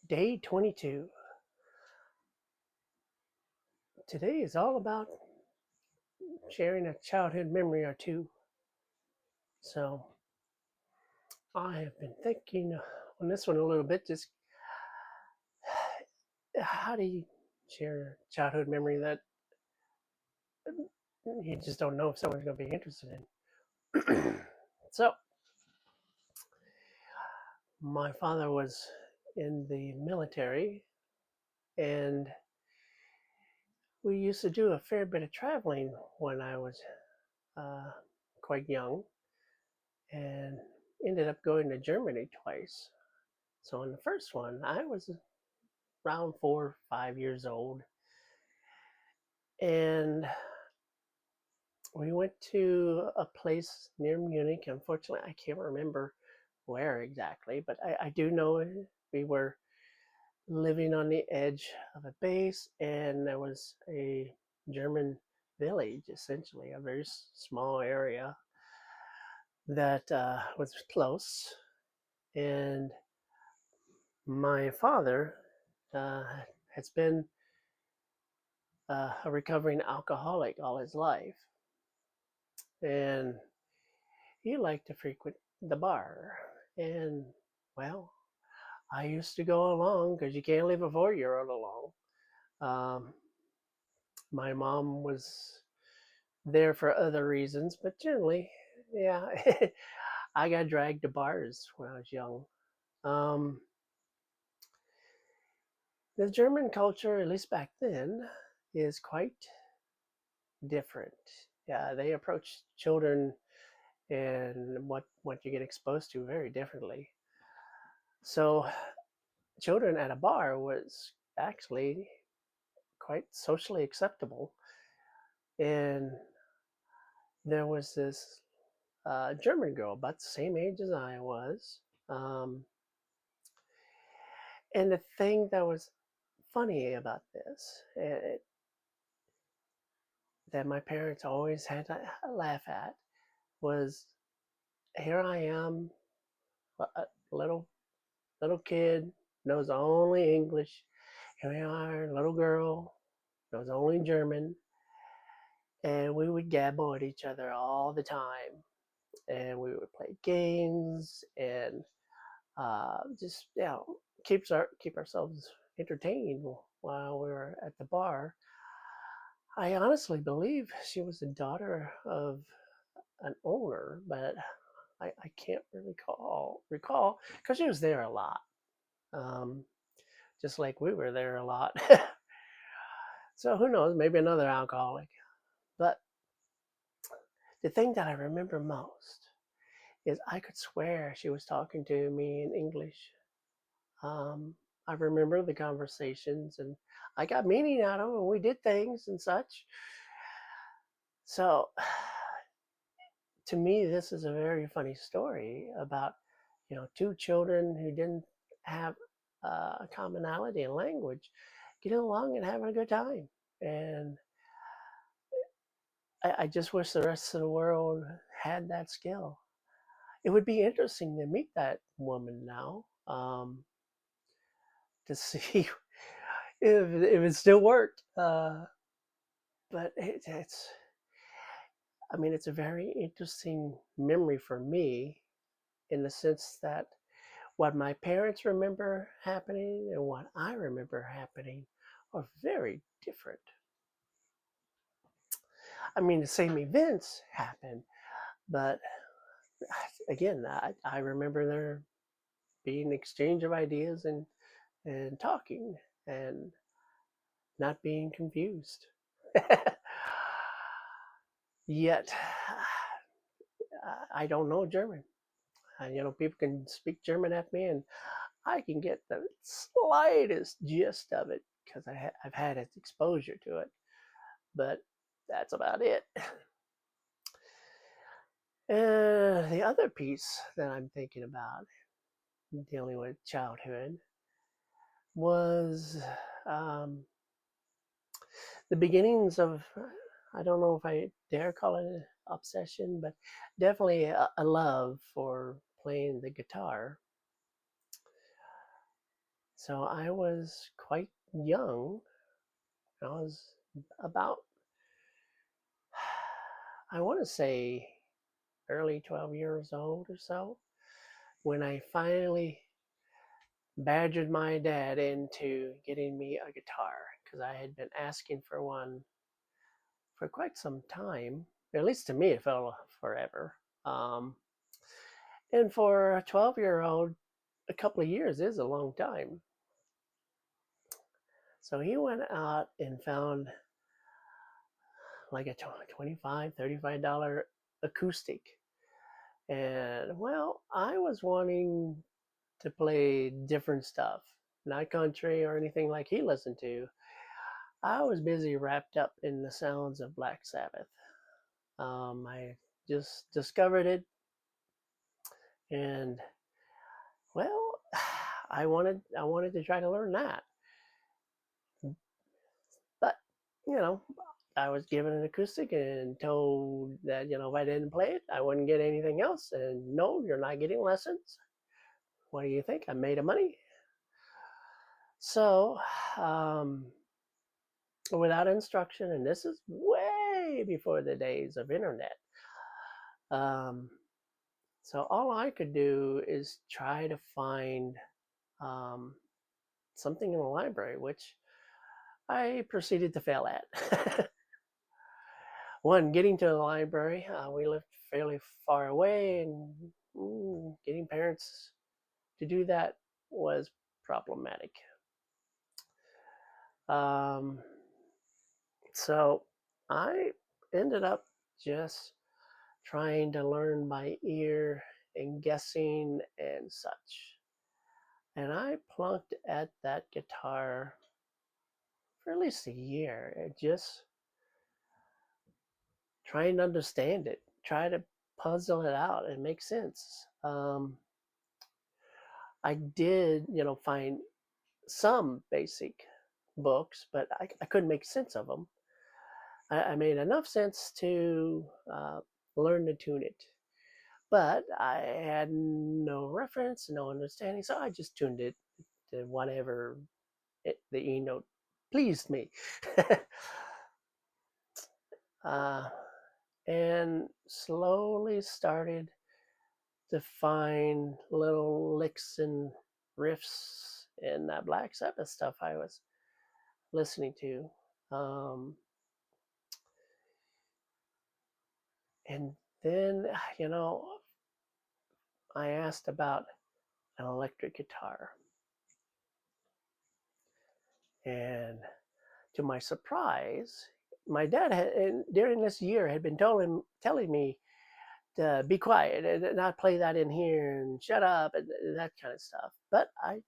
Day 22. Today is all about sharing a childhood memory or two. So, I have been thinking on this one a little bit. Just how do you share a childhood memory that you just don't know if someone's going to be interested in? So, my father was in the military, and we used to do a fair bit of traveling when I was uh, quite young, and ended up going to Germany twice. So on the first one, I was around 4 or 5 years old, and we went to a place near Munich. Unfortunately, I can't remember where exactly, but I do know we were living on the edge of a base, and there was a German village, essentially a very small area that was close. And my father uh, has been a recovering alcoholic all his life, and he liked to frequent the bar. And well, I used to go along because you can't leave a 4-year-old alone. Um, my mom was there for other reasons, but generally, yeah, I got dragged to bars when I was young. Um, the German culture, at least back then, is quite different. Yeah, they approach children and what you get exposed to very differently. So children at a bar was actually quite socially acceptable, and there was this German girl about the same age as I was, um, and the thing that was funny about this that my parents always had to laugh at was here I am, a little little kid, knows only English. Here we are, little girl, knows only German, and we would gabble at each other all the time. And we would play games and just keep ourselves entertained while we were at the bar. I honestly believe she was the daughter of an owner, but I can't really recall because she was there a lot. Um, just like we were there a lot. So who knows? Maybe another alcoholic. But the thing that I remember most is I could swear she was talking to me in English. Um, I remember the conversations, and I got meaning out of them, and we did things and such. So, to me, this is a very funny story about two children who didn't have a commonality in language, getting along and having a good time. And I just wish the rest of the world had that skill. It would be interesting to meet that woman now, to see if it still worked. But it's, I mean, it's a very interesting memory for me in the sense that what my parents remember happening and what I remember happening are very different. I mean, the same events happen, but again, I remember there being exchange of ideas and talking and not being confused. Yet, I don't know German. People can speak German at me, and I can get the slightest gist of it because I've had exposure to it, but that's about it. The other piece that I'm thinking about dealing with childhood was um, the beginnings of, I don't know if I dare call it an obsession, but definitely a love for playing the guitar. So I was quite young. I was about, I want to say, early 12 years old or so when I finally badgered my dad into getting me a guitar because I had been asking for one for quite some time. At least to me, it felt forever. Um, and for a 12-year-old, a couple of years is a long time. So he went out and found like a $25, $35 acoustic. And well, I was wanting to play different stuff, not country or anything like he listened to. I was busy wrapped up in the sounds of Black Sabbath. I just discovered it, and well, I wanted to try to learn that, but you know, I was given an acoustic and told that if I didn't play it, I wouldn't get anything else. And no, you're not getting lessons. What do you think? I'm made of money. So, um, without instruction, and this is way before the days of internet. Um, so all I could do is try to find um, something in the library, which I proceeded to fail at. One, getting to the library, we lived fairly far away, and getting parents to do that was problematic. Um, so I ended up just trying to learn by ear and guessing and such. And I plunked at that guitar for at least a year, just trying to understand it, try to puzzle it out and make sense. I did, find some basic books, but I couldn't make sense of them. I made enough sense to learn to tune it, but I had no reference, no understanding, so I just tuned it to whatever the E note pleased me. uh, and slowly started to find little licks and riffs in that Black Sabbath stuff I was listening to. And then, you know, I asked about an electric guitar. And to my surprise, my dad had, during this year, had been telling me to be quiet and not play that in here and shut up and that kind of stuff. But I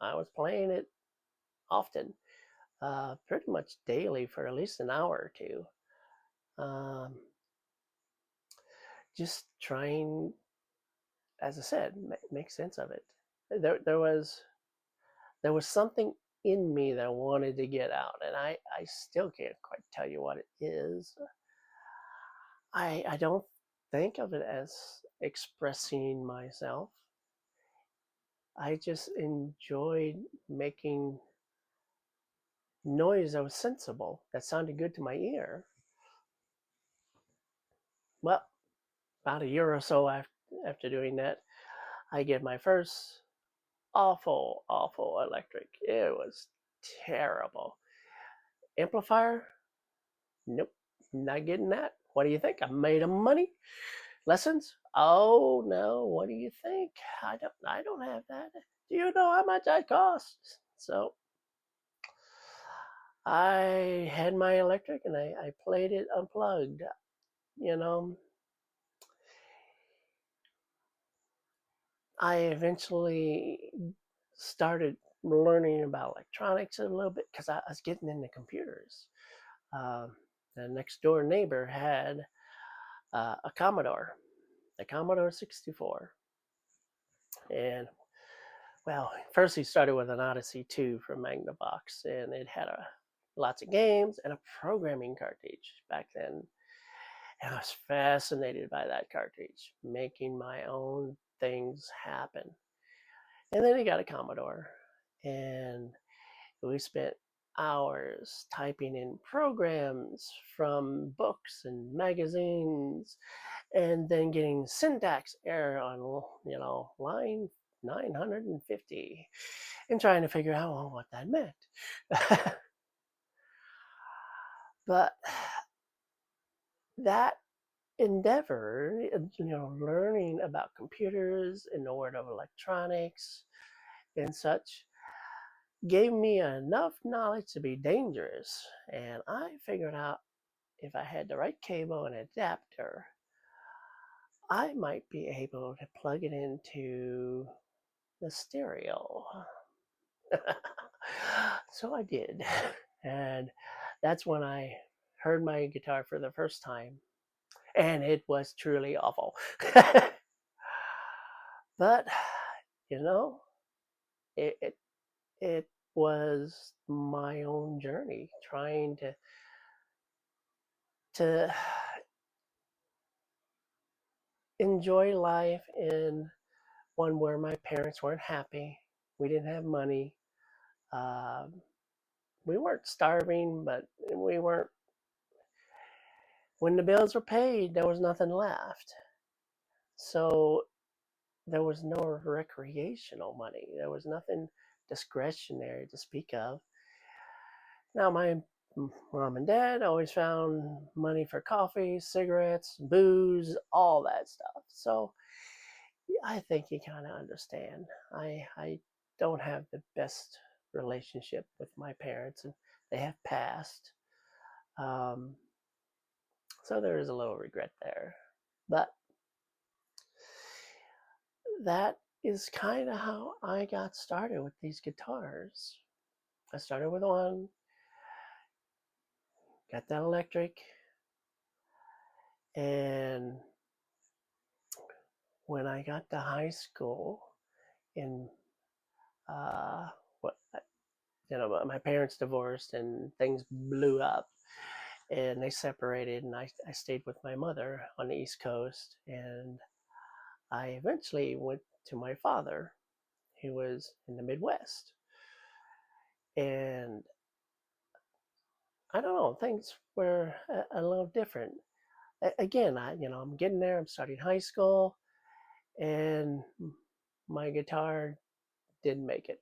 was playing it often, pretty much daily for at least an hour or two. Um, just trying, as I said, make sense of it. There was something in me that wanted to get out, and I still can't quite tell you what it is. I don't think of it as expressing myself. I just enjoyed making noise that was sensible, that sounded good to my ear. Well, about a year or so after doing that, I get my first awful electric. It was terrible. Amplifier? Nope, not getting that. What do you think? I made of money. Lessons? Oh no, what do you think? I don't have that. Do you know how much that costs? So I had my electric and I played it unplugged. You know, I eventually started learning about electronics a little bit because I was getting into computers. Uh, the next door neighbor had a Commodore, the Commodore 64. And well, first he started with an Odyssey 2 from Magnavox, and it had lots of games and a programming cartridge back then. And I was fascinated by that cartridge, making my own things happen. And then he got a Commodore, and we spent hours typing in programs from books and magazines, and then getting syntax error on line 950, and trying to figure out what that meant. But that endeavor, learning about computers and the world of electronics and such, gave me enough knowledge to be dangerous. And I figured out if I had the right cable and adapter, I might be able to plug it into the stereo. So I did. And that's when I heard my guitar for the first time. And it was truly awful. But, you know, it, it, it was my own journey trying to enjoy life in one where my parents weren't happy. We didn't have money. Um, we weren't starving, but we weren't. When the bills were paid, there was nothing left. So there was no recreational money. There was nothing discretionary to speak of. Now, my mom and dad always found money for coffee, cigarettes, booze, all that stuff. So I think you kind of understand. I don't have the best relationship with my parents, and they have passed. Um, so there is a little regret there. But that is kind of how I got started with these guitars. I started with one, got that electric, and when I got to high school, in what my parents divorced and things blew up, and they separated, and I stayed with my mother on the East Coast, and I eventually went to my father, who was in the Midwest. And I don't know, things were a little different. Again, I'm getting there. I'm starting high school, and my guitar didn't make it.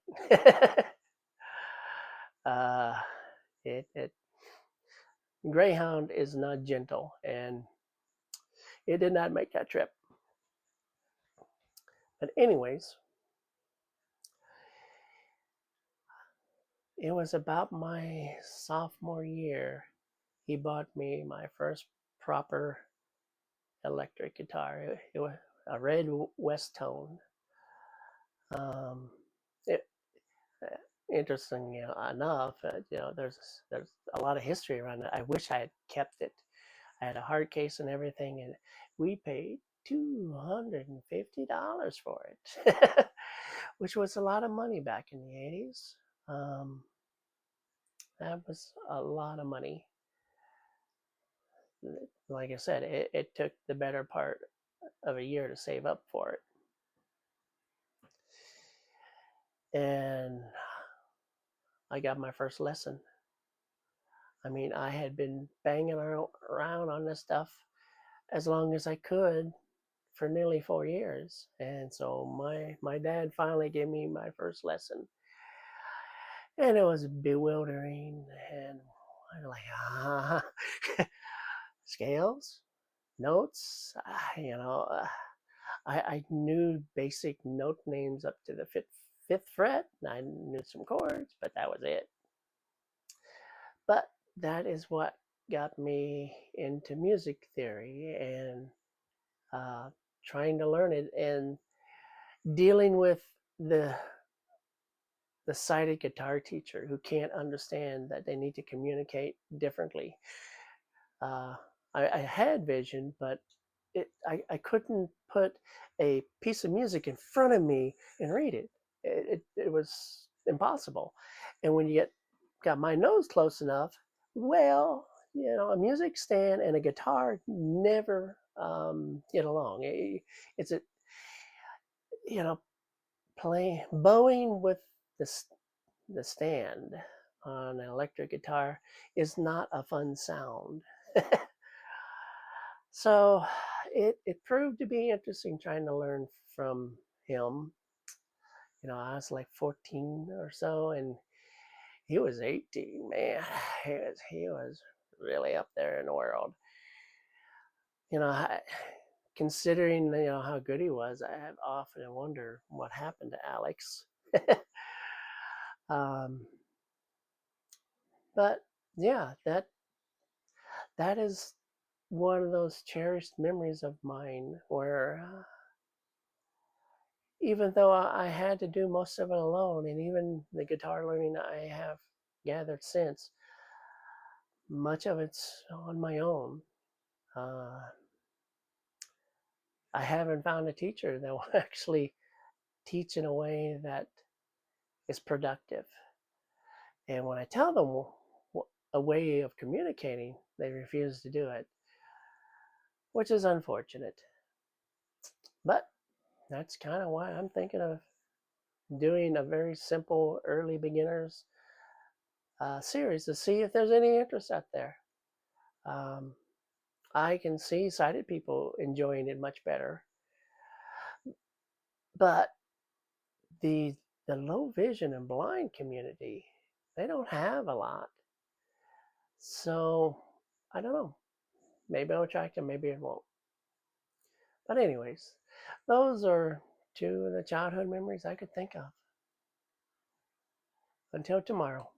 uh, it Greyhound is not gentle, and it did not make that trip. But anyways, it was about my sophomore year. He bought me my first proper electric guitar. It was a red West Tone. Um, it, Interesting enough, there's a lot of history around it. I wish I had kept it. I had a hard case and everything, and we paid $250 for it, which was a lot of money back in the 80s. Um, that was a lot of money. Like I said, it took the better part of a year to save up for it. And I got my first lesson. I mean, I had been banging around on this stuff as long as I could for nearly 4 years. And so my dad finally gave me my first lesson. And it was bewildering, and I was like, scales, notes, I knew basic note names up to the fifth fret. I knew some chords, but that was it. But that is what got me into music theory and uh, trying to learn it and dealing with the the sighted guitar teacher who can't understand that they need to communicate differently. Uh, I had vision, but I couldn't put a piece of music in front of me and read it. It was impossible. And when you got my nose close enough, well, a music stand and a guitar never get along. It's a you know bowing with the stand on an electric guitar is not a fun sound. So it proved to be interesting trying to learn from him. I was like 14 or so, and he was 18. Man, he was really up there in the world. You know, I, considering how good he was, I have often wondered what happened to Alex. um, but yeah, that is one of those cherished memories of mine where even though I had to do most of it alone, and even the guitar learning I have gathered since, much of it's on my own. Uh, I haven't found a teacher that will actually teach in a way that is productive. And when I tell them a way of communicating, they refuse to do it, which is unfortunate. But that's kind of why I'm thinking of doing a very simple early beginners series to see if there's any interest out there. Um, I can see sighted people enjoying it much better, but the the low vision and blind community, they don't have a lot. So I don't know. Maybe I'll attract them, maybe it won't. But anyways, those are two of the childhood memories I could think of. Until tomorrow.